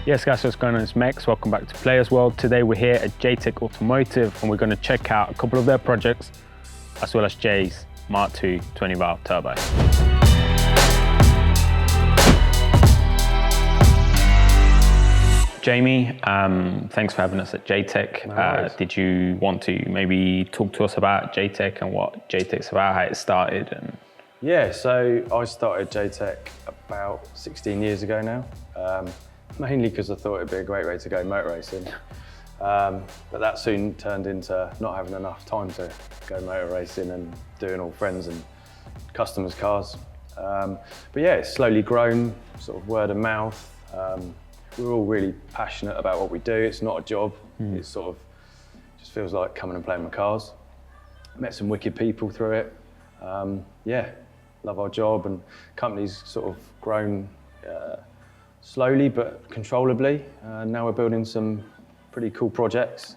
Yes guys, what's going on? It's Mex. Welcome back to Players World. Today we're here at Jtech Automotive and we're going to check out a couple of their projects as well as Jay's Mk2 20 valve turbo. Jamie, thanks for having us at Jtech. No did you want to maybe talk to us about Jtech and what Jtech's about, how it started? Yeah, so I started Jtech about 16 years ago now, mainly because I thought it'd be a great way to go motor racing. But that soon turned into not having enough time to go motor racing and doing all friends and customers' cars. But yeah, it's slowly grown, sort of word of mouth. We're all really passionate about what we do. It's not a job. It sort of just feels like coming and playing with cars. Met some wicked people through it. Yeah, love our job, and company's sort of grown slowly but controllably. Now we're building some pretty cool projects.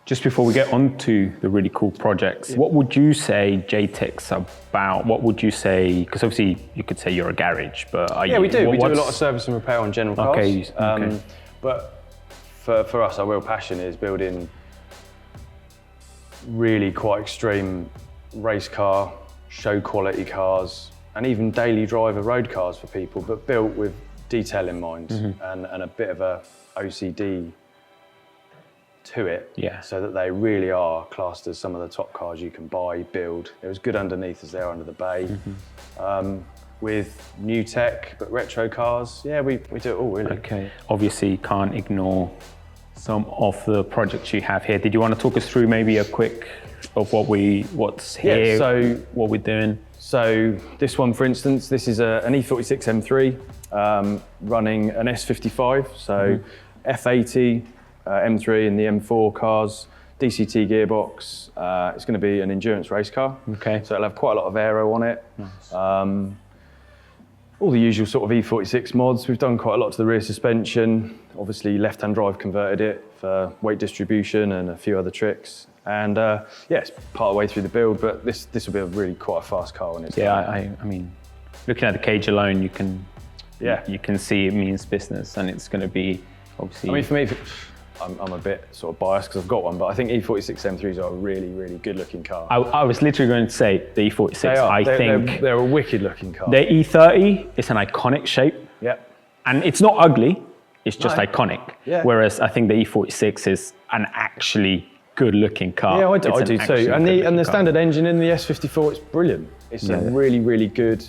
Just before we get on to the really cool projects, what would you say Jtech's about? What would you say, because obviously you could say you're a garage, but are yeah, you, we do. We do a lot of service and repair on general cars. Okay. But for us, our real passion is building really quite extreme race car, show quality cars, and even daily driver road cars for people, but built with detail in mind and a bit of a OCD to it, so that they really are classed as some of the top cars you can buy, build. They're as good underneath as they are under the bay. With new tech, but retro cars, yeah, we do it all really. Okay, obviously can't ignore some of the projects you have here. Did you want to talk us through maybe a quick of what's here, Yeah, so what we're doing? So this one, for instance, this is an E46 M3 running an S55, so F80, M3 and the M4 cars, DCT gearbox. It's going to be an endurance race car. Okay. So it'll have quite a lot of aero on it. Nice. All the usual sort of E46 mods. We've done quite a lot to the rear suspension. Obviously left-hand drive converted it for weight distribution and a few other tricks. And yeah, it's part of the way through the build, but this will be a really quite a fast car when it's done. I mean, looking at the cage alone, you can see it means business, and it's going to be obviously. I mean, for me, I'm a bit sort of biased because I've got one, but I think E46 M3s are a really, really good looking car. I was literally going to say the E46. They're a wicked looking car. The E30 is an iconic shape. Yeah. And it's not ugly, it's just iconic. Yeah. Whereas I think the E46 is an actually good looking car. Yeah, I do too. And the standard engine in the S54 is brilliant. It's a really, really good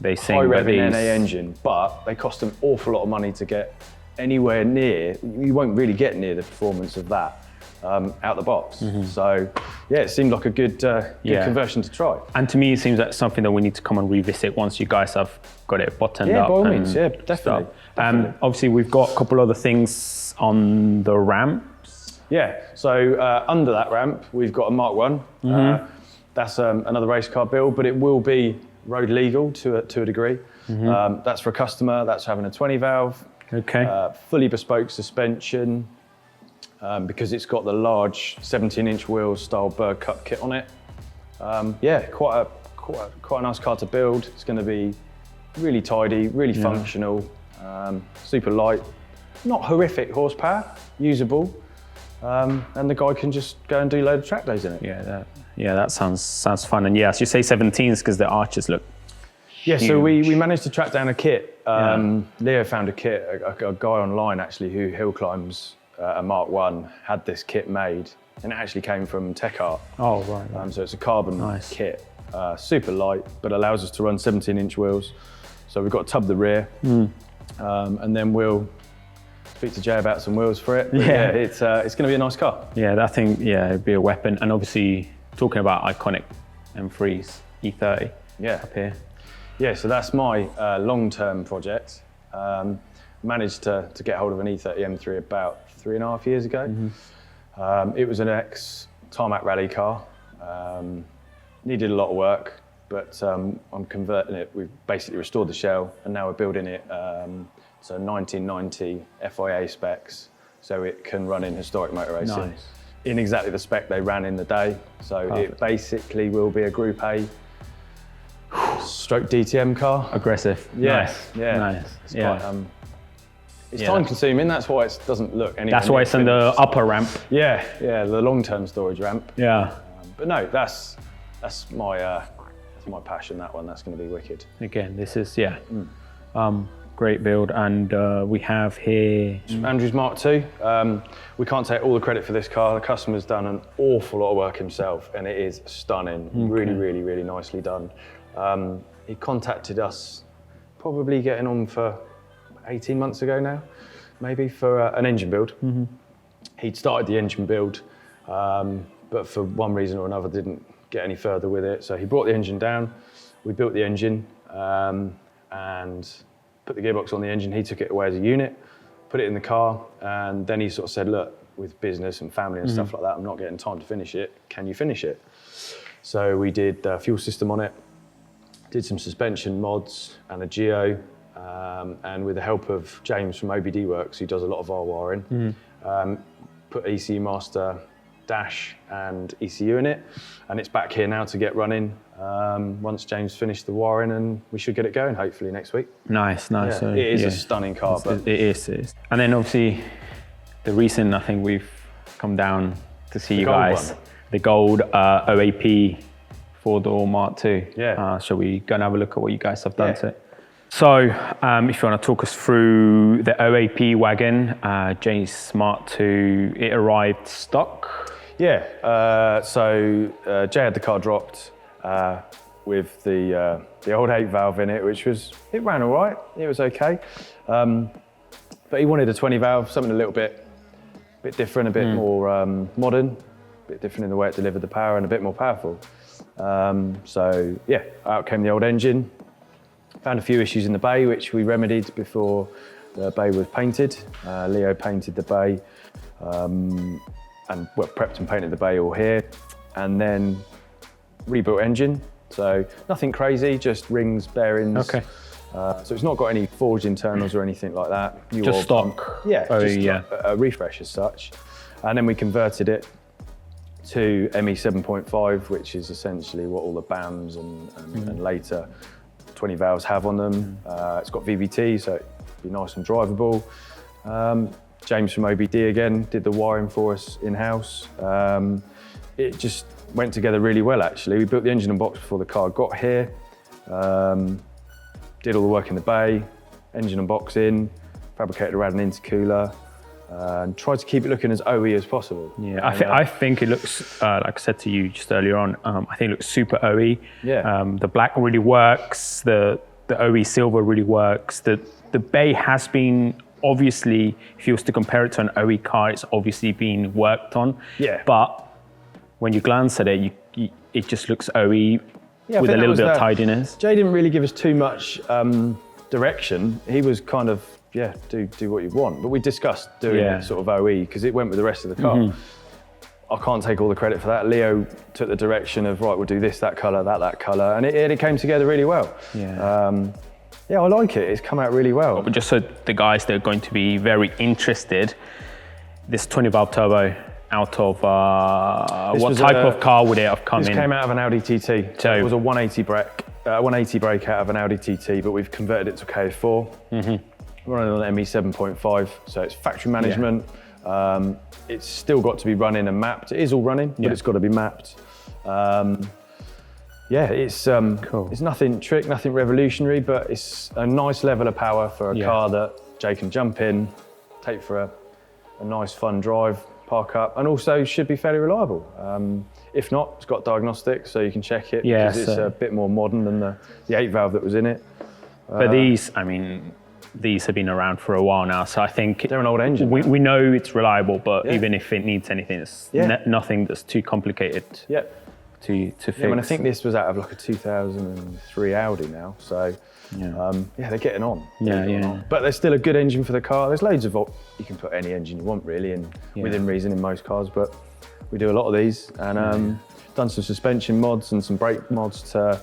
high revving NA engine, but they cost an awful lot of money to get anywhere near. You won't really get near the performance of that out the box. So yeah, it seemed like a good conversion to try. And to me, it seems like something that we need to come and revisit once you guys have got it buttoned up. Yeah, by all means, yeah, definitely. Obviously, we've got a couple other things on the ramps. Yeah, so under that ramp, we've got a Mk1. That's another race car build, but it will be road legal to a degree. That's for a customer. That's having a 20 valve. Okay. Fully bespoke suspension because it's got the large 17-inch wheels style bird cut kit on it. Yeah, quite a nice car to build. It's going to be really tidy, really functional, super light, not horrific horsepower, usable, and the guy can just go and do a load of track days in it. Yeah, that sounds fun. And yeah, as you say, 17s because the arches look. Yeah, so we managed to track down a kit. Leo found a kit, a guy online actually who hill climbs a Mk1 had this kit made, and it actually came from Tech Art. Oh, right. So it's a carbon kit, super light, but allows us to run 17-inch wheels. So we've got to tub the rear, and then we'll speak to Jay about some wheels for it. Yeah, it's going to be a nice car. Yeah, that thing, it'd be a weapon. And obviously, talking about iconic M3s, E30 up here. Yeah, so that's my long-term project. Managed to get hold of an E30 M3 about 3.5 years ago. It was an ex-tarmac rally car. Needed a lot of work, but I'm converting it. We've basically restored the shell, and now we're building it so 1990 FIA specs, so it can run in historic motor racing in exactly the spec they ran in the day. So it basically will be a Group A stroke DTM car. Aggressive. Yeah, Nice. yeah. Nice. It's yeah. quite, It's time consuming. That's why it doesn't look anywhere. That's why it's in the upper ramp. Yeah, the long-term storage ramp. Yeah. But no, that's my passion. That one. That's going to be wicked. Again, this is great build, and we have here Andrew's Mk2. We can't take all the credit for this car. The customer's done an awful lot of work himself, and it is stunning. Really, really, really nicely done. He contacted us probably getting on for 18 months ago now, maybe, for an engine build. He'd started the engine build, but for one reason or another didn't get any further with it. So he brought the engine down, we built the engine, and put the gearbox on the engine. He took it away as a unit, put it in the car, and then he sort of said, look, with business and family and stuff like that, I'm not getting time to finish it. Can you finish it? So we did a fuel system on it, did some suspension mods and a geo, and with the help of James from OBD Works, who does a lot of our wiring, put ECU master dash and ECU in it, and it's back here now to get running once James finished the wiring, and we should get it going hopefully next week. Nice. Yeah, So, it is a stunning car. It is. And then obviously the reason I think we've come down to see you guys, the gold OAP 4-door Mk2. Yeah. Shall we go and have a look at what you guys have done to it? So if you want to talk us through the OAP wagon, Jay's Mk2, it arrived stock? Yeah, so Jay had the car dropped with the old 8-valve in it, it ran all right, it was okay. But he wanted a 20-valve, something a little bit different, a bit more modern, a bit different in the way it delivered the power and a bit more powerful. So yeah, out came the old engine. Found a few issues in the bay, which we remedied before the bay was painted. Leo painted the bay, and prepped and painted the bay all here. And then rebuilt engine. So nothing crazy, just rings, bearings. Okay. So it's not got any forged internals or anything like that. Just stock? Yeah, a refresh as such. And then we converted it to ME 7.5, which is essentially what all the BAMs and later 20 valves have on them. It's got VVT, so it'd be nice and drivable. James from OBD again did the wiring for us in-house. It just went together really well, actually. We built the engine and box before the car got here. Did all the work in the bay, engine and box in, fabricated around an intercooler, and tried to keep it looking as OE as possible. Yeah, I think it looks, like I said to you just earlier on, I think it looks super OE. Yeah. The black really works, the OE silver really works. The bay has been, obviously, if you was to compare it to an OE car, it's obviously been worked on. Yeah. But when you glance at it, it just looks OE with a little bit of tidiness. Jay didn't really give us too much direction. He was kind of, do what you want. But we discussed doing it sort of OE because it went with the rest of the car. I can't take all the credit for that. Leo took the direction of, right, we'll do this, that colour, that colour, and it came together really well. Yeah, I like it. It's come out really well. But just so the guys that are going to be very interested, this 20-valve turbo out of, what type of car would it have come in? This came out of an Audi TT. So it was a 180 brake out of an Audi TT, but we've converted it to KS4. Running on ME 7.5, so it's factory management. It's still got to be running and mapped. It is all running, but it's got to be mapped. It's cool. It's nothing trick, nothing revolutionary, but it's a nice level of power for a car that Jay can jump in, take for a nice fun drive, park up, and also should be fairly reliable. If not, it's got diagnostics, so you can check it, because it's a bit more modern than the 8-valve that was in it. But these have been around for a while now, so I think they're an old engine. We know it's reliable, but even if it needs anything, it's nothing that's too complicated to fix. Yeah, I think this was out of like a 2003 Audi now, so they're getting on. But there's still a good engine for the car. There's loads of, you can put any engine you want really, and within reason in most cars, but we do a lot of these, and done some suspension mods and some brake mods to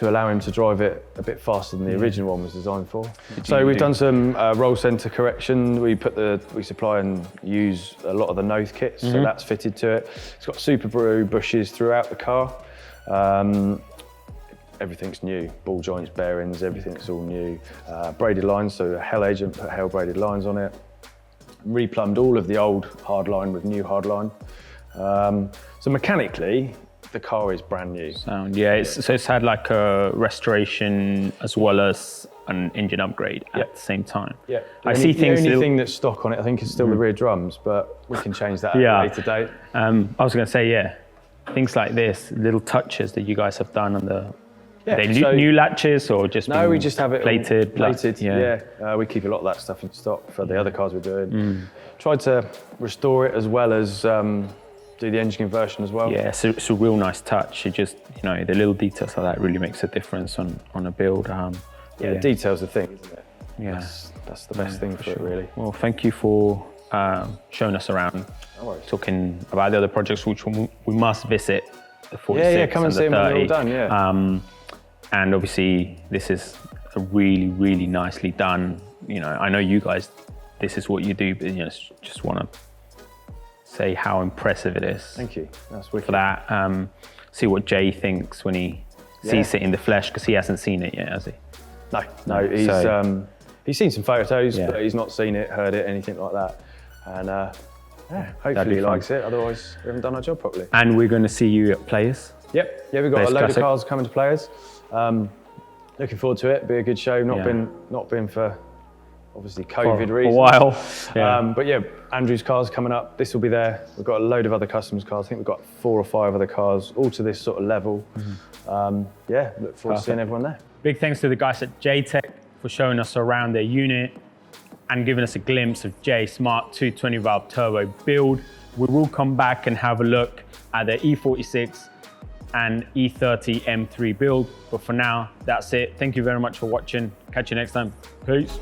allow him to drive it a bit faster than the original one was designed for. So we've done some roll center correction. We supply and use a lot of the nose kits, so that's fitted to it. It's got Subaru bushes throughout the car. everything's new. Ball joints, bearings, everything's all new. Braided lines, so a Hell agent put Hell braided lines on it. Replumbed all of the old hardline with new hardline. So mechanically, the car is brand new. Sound, yeah. So it's had like a restoration as well as an engine upgrade at the same time. Yeah. I see things. The only thing that's stock on it, I think, is still the rear drums, but we can change that at a later date. I was going to say, things like this, little touches that you guys have done on the. Are they new latches or just? No, we just have it plated. Plated. Yeah. We keep a lot of that stuff in stock for the other cars we're doing. Tried to restore it as well as do the engine conversion as well. Yeah, so it's a real nice touch. It just, the little details like that really makes a difference on a build. Detail's the thing, isn't it? Yeah, that's the best thing for it, really. Well, thank you for showing us around, talking about the other projects which we must visit, the 46 come and see them when they're all done, and obviously this is a really, really nicely done. I know you guys, this is what you do, but just want to say how impressive it is. Thank you. That's wicked. For that. See what Jay thinks when he sees it in the flesh, because he hasn't seen it yet, has he? No. He's seen some photos, but he's not seen it, heard it, anything like that. And hopefully he likes it. Otherwise, we haven't done our job properly. And we're going to see you at Players. Yep. Yeah, we've got a load of cars coming to Players. Looking forward to it. It'll be a good show. Not been for obviously COVID reasons. A while. But Andrew's car's coming up. This will be there. We've got a load of other customers' cars. I think we've got 4 or 5 other cars, all to this sort of level. Look forward to seeing everyone there. Big thanks to the guys at Jtech for showing us around their unit and giving us a glimpse of Jay's smart 220 valve turbo build. We will come back and have a look at their E46 and E30 M3 build. But for now, that's it. Thank you very much for watching. Catch you next time. Peace.